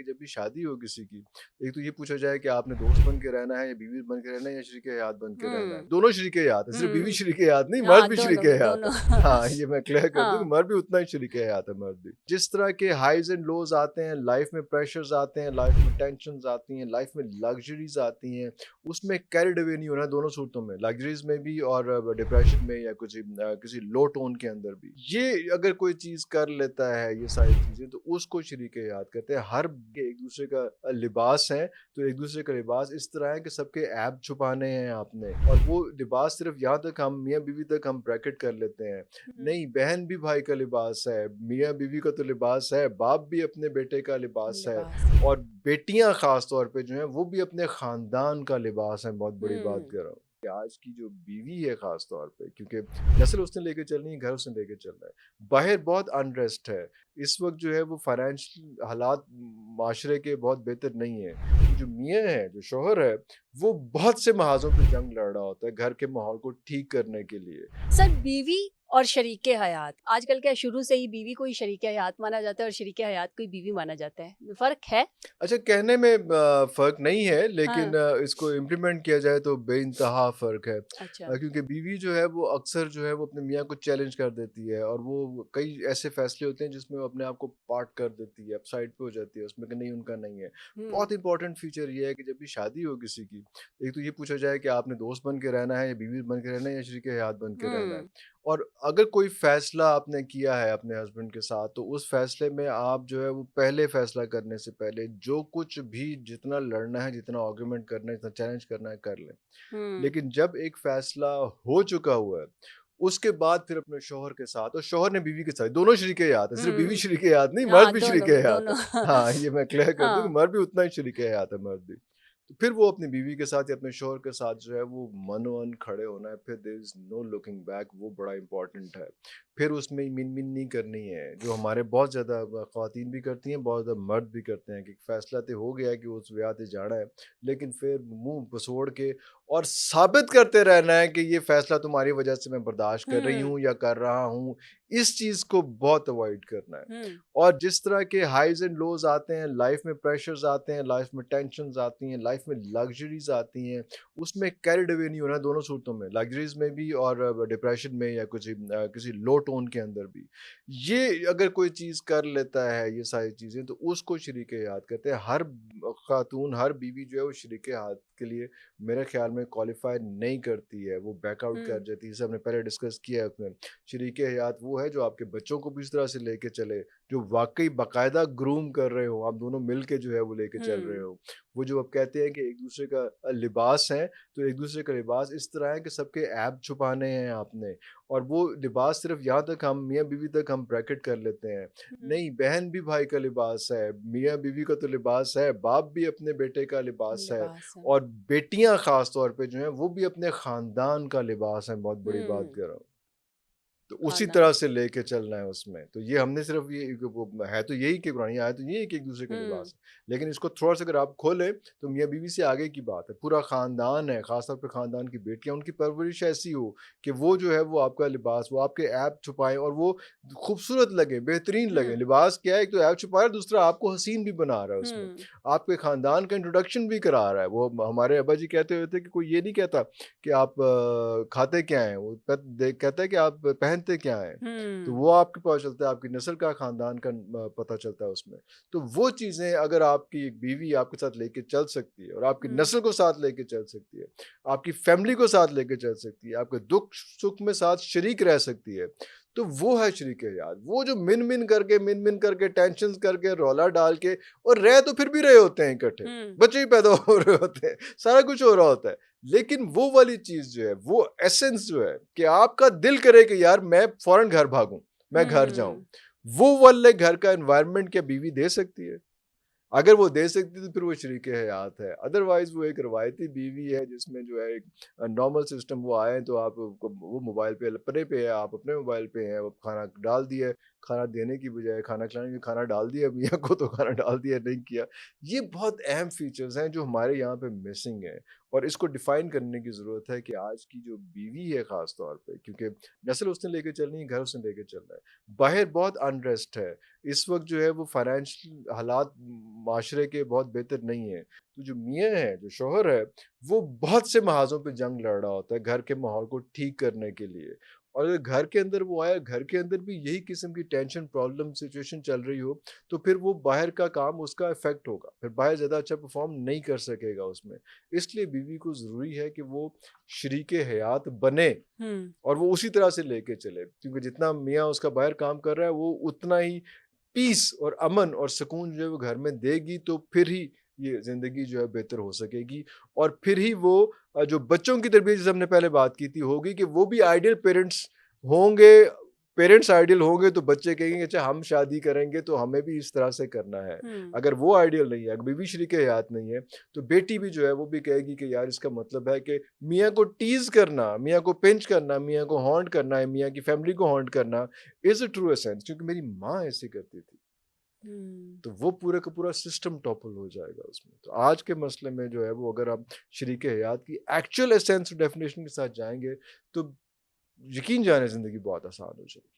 जब भी शादी हो किसी की, एक तो ये पूछा जाए कि आपने दोस्त बन के रहना है या बीवी बन के रहना है या शरीके हयात बन के रहना है। हुँ, दोनों शरीके हयात है, सिर्फ़ बीवी हुँ। शरीके हयात नहीं, मर्द हाँ, भी दोनों, शरीके हयात दोनों। है। हाँ, ये मैं क्लियर कर दूँ कि हाँ। मर्द भी उतना ही शरीके हयात है, मर्द भी। जिस तरह के हाइज़ एंड लोज़ आते हैं, लाइफ़ में प्रेशर्स आते हैं, लाइफ़ में टेंशन्स आती हैं, लाइफ़ में लग्ज़रीज़ आती हैं, उसमें कैरिड अवे नहीं होना दोनों सूरतों में, लग्ज़रीज़ में भी और डिप्रेशन में या किसी लो टोन के अंदर भी। ये अगर कोई चीज़ कर लेता है ये सारी चीज़ें तो उसको शरीके हयात कहते हैं। हर एक दूसरे का लिबास है, तो एक दूसरे का लिबास इस तरह है कि सबके ऐब छुपाने हैं आपने और वो लिबास सिर्फ़ यहाँ तक हम मियाँ-बीवी तक हम ब्रैकेट कर लेते हैं। हुँ, नहीं, बहन भी भाई का लिबास है, मियाँ-बीवी का तो लिबास है, बाप भी अपने बेटे का लिबास है लिबास है। और बेटियाँ ख़ास तौर पे जो हैं वो भी अपने ख़ानदान का लिबास है, बहुत बड़ी बात हुँ। कर रहा हूँ। कि आज की जो बीवी है ख़ास तौर पे क्योंकि नस्ल उसने लेके चलनी है, घर उसने लेके चलना है। बाहर बहुत अनरेस्ट है, इस वक़्त जो है वो फ़ाइनेंशियल हालात माशरे के बहुत बेहतर नहीं है। तो जो मियाँ है, जो शौहर है, वो बहुत से महाज़ों पे जंग लड़ रहा होता है घर के माहौल को ठीक करने के लिए। सर, बीवी और शरीके हयात, आजकल क्या शुरू से ही बीवी को ही शरीके हयात माना जाता है और शरीके हयात को ही बीवी माना जाता है। फ़र्क है? अच्छा कहने में फ़र्क नहीं है लेकिन हाँ, इसको इम्प्लीमेंट किया जाए तो बेइंतहा फ़र्क है। अच्छा। क्योंकि बीवी जो है वो अक्सर जो है वो अपने मियाँ को चैलेंज कर देती है और वो कई ऐसे फ़ैसले होते हैं जिसमें वो अपने आप को पार्ट कर देती है, अपसाइड पे हो जाती है उसमें कि नहीं उनका नहीं है। हुँ, बहुत इंपॉर्टेंट फ़ीचर ये है कि जब भी शादी हो किसी की, एक तो ये पूछा जाए कि आपने दोस्त बन के रहना है या बीवी बन के रहना है या शरीके हयात बन के रहना है। हुँ, और अगर कोई फ़ैसला आपने किया है अपने हस्बैंड के साथ, तो उस फ़ैसले में आप जो है वो पहले फ़ैसला करने से पहले जो कुछ भी जितना लड़ना है, जितना आर्गुमेंट करना है, जितना चैलेंज करना है, कर लें। हुँ। लेकिन जब एक फ़ैसला हो चुका हुआ है, उसके बाद फिर अपने शौहर के साथ और शौहर ने बीवी के साथ दोनों शरीके हयात हैं, सिर्फ़ बीवी हुँ। शरीके हयात नहीं, मर्द हाँ, भी दोनों, शरीके हयात दोनों। है। हाँ, ये मैं क्लियर कर दूँ कि हाँ। मर्द भी उतना ही शरीके हयात है, मर्द भी। तो फिर वो अपनी बीवी के साथ या अपने शौहर के साथ जो है वो मनो-मन खड़े होना है, फिर there is no looking back वो बड़ा इम्पोर्टेंट है। फिर उसमें मिन-मिन नहीं करनी है, जो हमारे बहुत ज़्यादा ख़वातीन भी करती हैं, बहुत ज़्यादा मर्द भी करते हैं कि फ़ैसला तो हो गया है कि उस ब्याह ते जाना है, लेकिन फिर मुँह पसोड़ के और साबित करते रहना है कि ये फ़ैसला तुम्हारी वजह से मैं बर्दाश्त कर रही हुँ, हूँ या कर रहा हूँ, इस चीज़ को बहुत अवॉइड करना है। हुँ, और जिस तरह के हाइज़ एंड लोज़ आते हैं, लाइफ़ में प्रेशर्स आते हैं, लाइफ़ में टेंशन्स आती हैं, लाइफ़ में लग्ज़रीज़ आती हैं, उसमें कैरिड अवे नहीं होना दोनों सूरतों में, लग्ज़रीज़ में भी और डिप्रेशन में या किसी लो टोन के अंदर भी। ये अगर कोई चीज़ कर लेता है ये सारी चीज़ें तो उसको शरीके हयात कहते हैं। हर ख़ातून, हर बीवी जो है वो शरीके हयात के लिए मेरे ख़्याल में क्वालीफ़ाई नहीं करती है, वो बैक आउट कर हुँ, जाती है। जैसे हमने पहले डिस्कस किया है उसमें, शरीके हयात वो है जो आपके बच्चों को भी इस तरह से लेके चले, जो वाक़ई बाकायदा ग्रूम कर रहे हो, आप दोनों मिल के जो है वो लेके चल रहे हुँ, हो। वो जो अब कहते हैं कि एक-दूसरे का लिबास है, तो एक-दूसरे का लिबास इस तरह है कि सबके ऐब छुपाने हैं आपने और वो लिबास सिर्फ़ यहाँ तक हम मियाँ-बीवी तक हम ब्रैकेट कर लेते हैं। हुँ, नहीं, बहन भी भाई का लिबास है, मियाँ-बीवी का तो लिबास है, बाप भी अपने बेटे का लिबास है लिबास है। और बेटियाँ ख़ास तौर पे जो हैं वो भी अपने ख़ानदान का लिबास है, बहुत बड़ी बात हुँ, कर रहा हूँ। तो उसी खानदान। तरह से लेके चलना है उसमें। तो ये हमने सिर्फ़ ये वो है तो यही कि पुरानी आयत तो ये है कि एक-दूसरे का हुँ, लिबास है। लेकिन इसको थोड़ा-सा अगर आप खोलें तो मियाँ-बीवी से आगे की बात है। पूरा ख़ानदान है, ख़ास तौर पे ख़ानदान की बेटियाँ, उनकी परवरिश ऐसी हो कि वो जो है वो आपका लिबास, वो आपके ऐब छुपाएँ और वो खूबसूरत लगे, बेहतरीन लगे। हुँ, लिबास क्या है, एक तो ऐब छुपा रहा है, दूसरा आपको हसीन भी बना रहा है उसमें। हुँ, आपके ख़ानदान का इंट्रोडक्शन भी करा रहा है। वो हमारे अब्बा जी कहते हुए थे कि कोई ये नहीं कहता कि आप खाते क्या हैं? वो कहता है कि आप पहनते क्या हैं? तो हुँ, वो आपको पता चलता है, आपकी नस्ल का, ख़ानदान का पता चलता है उसमें। तो वो चीज़ें अगर आपकी एक बीवी आपके साथ लेके चल सकती है और आपकी हुँ, नस्ल को साथ लेके चल सकती है, आपकी फ़ैमिली को साथ लेके चल सकती है, आपके दुःख-सुख में साथ शरीक रह सकती है, तो वो है शरीके यार। वो जो मिन-मिन करके, टेंशन्स करके, रौला डाल के और रह तो फिर भी रहे होते हैं इकट्ठे। हुँ, बच्चे भी पैदा हो रहे होते हैं, सारा कुछ हो रहा होता है। लेकिन वो वाली चीज़ जो है, वो एसेंस जो है कि आपका दिल करे कि यार मैं फ़ौरन घर भागूँ, मैं घर जाऊँ। हुँ, वो वाले घर का एनवायरनमेंट क्या बीवी दे सकती है? अगर वो दे सकती है तो फिर वो शरीके हयात है। अदरवाइज़ वो एक रवायती बीवी है जिसमें जो है एक नॉर्मल सिस्टम वो आए तो आप वो मोबाइल पे परे पे है, आप अपने मोबाइल पे हैं, वो खाना डाल दिया है, खाना देने की बजाय खाना खिलाने के खाना डाल दिया मियाँ को तो खाना डाल दिया, नहीं किया। ये बहुत अहम फीचर्स हैं जो हमारे यहाँ पे मिसिंग है और इसको डिफाइन करने की ज़रूरत है कि आज की जो बीवी है ख़ास तौर पे, क्योंकि नस्ल उसने लेके चलनी है, घर उसने लेके चलना है। बाहर बहुत अनरेस्ट है। इस वक़्त जो है वो फाइनेंशियल हालात माशरे के बहुत बेहतर नहीं है। तो जो मियाँ है, जो शौहर है, वो बहुत से महाज़ों पे जंग लड़ रहा होता है घर के माहौल को ठीक करने के लिए। और अगर घर के अंदर वो आया, घर के अंदर भी यही किस्म की टेंशन, प्रॉब्लम, सिचुएशन चल रही हो, तो फिर वो बाहर का काम उसका इफ़ेक्ट होगा। फिर बाहर ज़्यादा अच्छा परफ़ॉर्म नहीं कर सकेगा उसमें। इसलिए बीवी को ज़रूरी है कि वो शरीके हयात बने हुँ, और वो उसी तरह से लेके चले। क्योंकि जितना मियाँ उसका बाहर काम कर रहा है, वो उतना ही पीस और अमन और सुकून जो है वो घर में देगी, तो फिर ही ये ज़िंदगी जो है बेहतर हो सकेगी और फिर ही वो जो बच्चों की तरबियत जैसे हमने पहले बात की थी होगी कि वो भी आइडियल पेरेंट्स होंगे। पेरेंट्स आइडियल होंगे तो बच्चे कहेंगे अच्छा हम शादी करेंगे तो हमें भी इस तरह से करना है। हुँ, अगर वो आइडियल नहीं है, अगर बीवी शरीके हयात नहीं है, तो बेटी भी जो है वो भी कहेगी कि यार इसका मतलब है कि मियाँ को टीज़ करना, मियाँ को पिंच करना, मियाँ को हॉन्ट करना है, मियाँ की फैमिली को हॉन्ट करना इज़ अ ट्रू एसेंस, क्योंकि मेरी माँ ऐसे करती थी। हुँ। तो वो पूरा का पूरा सिस्टम टॉपल हो जाएगा उसमें। तो आज के मसले में जो है वो अगर आप शरीके हयात की एक्चुअल एसेंस डेफिनेशन के साथ जाएँगे, तो यकीन जाने ज़िंदगी बहुत आसान हो जाएगी।